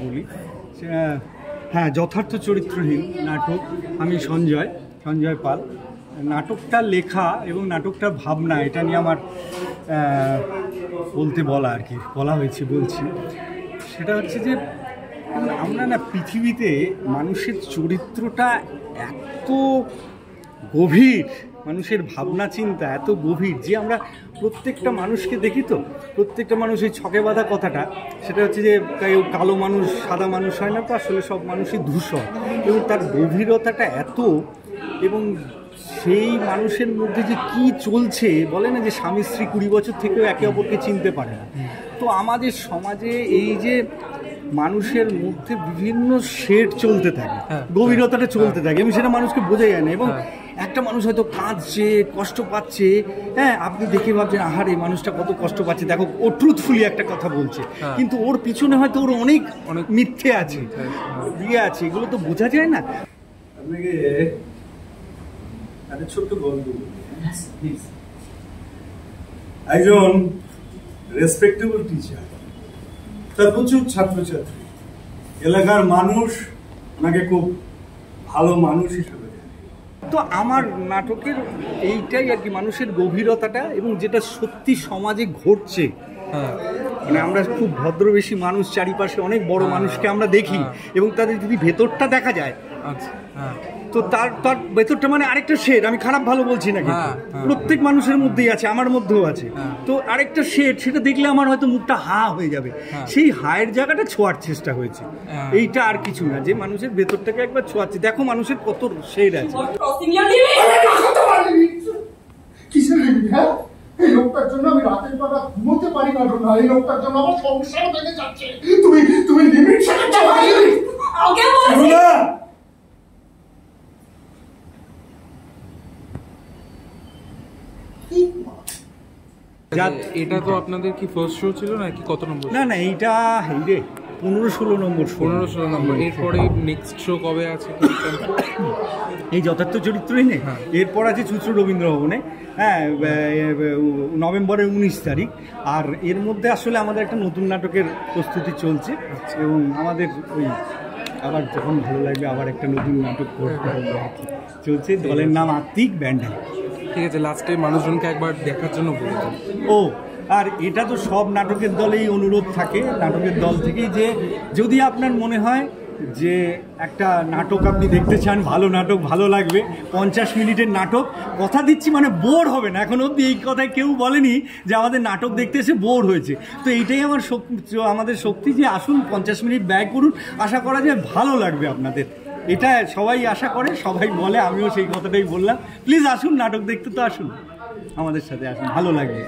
বলি। হ্যাঁ, যথার্থ চরিত্রহীন নাটক। আমি সঞ্জয় পাল। নাটকটা লেখা এবং নাটকটার ভাবনা এটা নিয়ে আমার বলা হয়েছে বলছি। সেটা হচ্ছে যে আমরা না পৃথিবীতে মানুষের চরিত্রটা এত গভীর, মানুষের ভাবনা চিন্তা এত গভীর যে আমরা প্রত্যেকটা মানুষকে দেখি, তো প্রত্যেকটা মানুষ এই ছকে বাঁধা কথাটা, সেটা হচ্ছে যে কেউ কালো মানুষ সাদা মানুষ হয় না, তো আসলে সব মানুষই ধূসর, এবং তার গভীরতাটা এত, এবং সেই মানুষের মধ্যে যে কি চলছে, বলে না যে স্বামী স্ত্রী 20 বছর থেকেও একে অপরকে চিনতে পারে না। তো আমাদের সমাজে এই যে মানুষের মধ্যে বিভিন্ন শেড চলতে থাকে, গভীরতাটা চলতে থাকে, এবং সেটা মানুষকে বোঝা যায় না। এবং একটা মানুষ হয়তো কাঁদছে, কষ্ট পাচ্ছে, হ্যাঁ, আপনি দেখে ভাবছেন আহার এই মানুষটা কত কষ্ট পাচ্ছে, দেখো ও ট্রুথফুলি একটা কথা বলছে, কিন্তু ওর পিছনে হয়তো ওর অনেক মিথ্যে আছে, আছে, এগুলো তো বোঝা যায় না। আপনাকে একটা ছোট্ট গল্প, একজন রেসপেক্টেবল টিচার, তার প্রচুর ছাত্রছাত্রী, এলাকার মানুষ ওনাকে খুব ভালো মানুষ হিসেবে জানে। তো আমার নাটকের এইটাই আর কি, মানুষের গভীরতাটা, এবং যেটা সত্যি সমাজে ঘটছে। মানে আমরা খুব ভদ্রবেশী মানুষ, চারিপাশে অনেক বড় মানুষকে আমরা দেখি, এবং তাদের যদি ভেতরটা দেখা যায়, তো তার ভেতরটা মানে আরেকটা শেড। আমি খারাপ ভালো বলছি না, কিন্তু প্রত্যেক মানুষের মধ্যেই আছে, আমার মধ্যেও আছে। তো আরেকটা শেড, সেটা দেখলে আমার হয়তো মুখটা হা হয়ে যাবে, সেই হায়ের জায়গাটা ছোঁয়ার চেষ্টা হয়েছে। এইটা আর কিছু না, যে মানুষের ভেতরটাকে একবার ছোঁয়াচ্ছে, দেখো মানুষের কত শেড আছে। এই লোকটার জন্য আমি রাতের বেলা ঘুমোতে পারি না, এই লোকটার জন্য আমার সংসার ভেঙে যাচ্ছে। তুমি লিমিট শেখাচ্ছ ভাই। এটা তো আপনাদের কি ফার্স্ট শো ছিল নাকি কত নম্বর? না, এইটা 15-16 নম্বর। 15-16 নম্বর। এরপরে নেক্সট শো কবে আছে? এই যথার্থ চরিত্রহীন। এরপর আছে চুচড়ো রবীন্দ্র ভবনে, হ্যাঁ, নভেম্বরের 19 তারিখ। আর এর মধ্যে আসলে আমাদের একটা নতুন নাটকের প্রস্তুতি চলছে, এবং আমাদের ওই আবার যখন ভালো লাগবে আবার একটা নতুন নাটক চলছে। দলের নাম আত্মিক ব্যান্ডেল। ঠিক আছে, লাস্টে মানুষজনকে একবার দেখার জন্য বলে দেন। আর এটা তো সব নাটকের দলেই অনুরোধ থাকে, নাটকের দল থেকেই, যে যদি আপনার মনে হয় যে একটা নাটক আপনি দেখতে চান, ভালো নাটক, ভালো লাগবে, 50 মিনিটের নাটক, কথা দিচ্ছি মানে বোর হবে না। এখন অবধি এই কথায় কেউ বলেনি যে আমাদের নাটক দেখতে এসে বোর হয়েছে। তো এইটাই আমাদের শক্তি, যে আসুন 50 মিনিট ব্যয় করুন, আশা করা যায় ভালো লাগবে আপনাদের। এটা সবাই আশা করে, সবাই বলে, আমিও সেই কথাটাই বললাম। প্লিজ আসুন, নাটক দেখতে তো আসুন, আমাদের সাথে আসুন, ভালো লাগবে।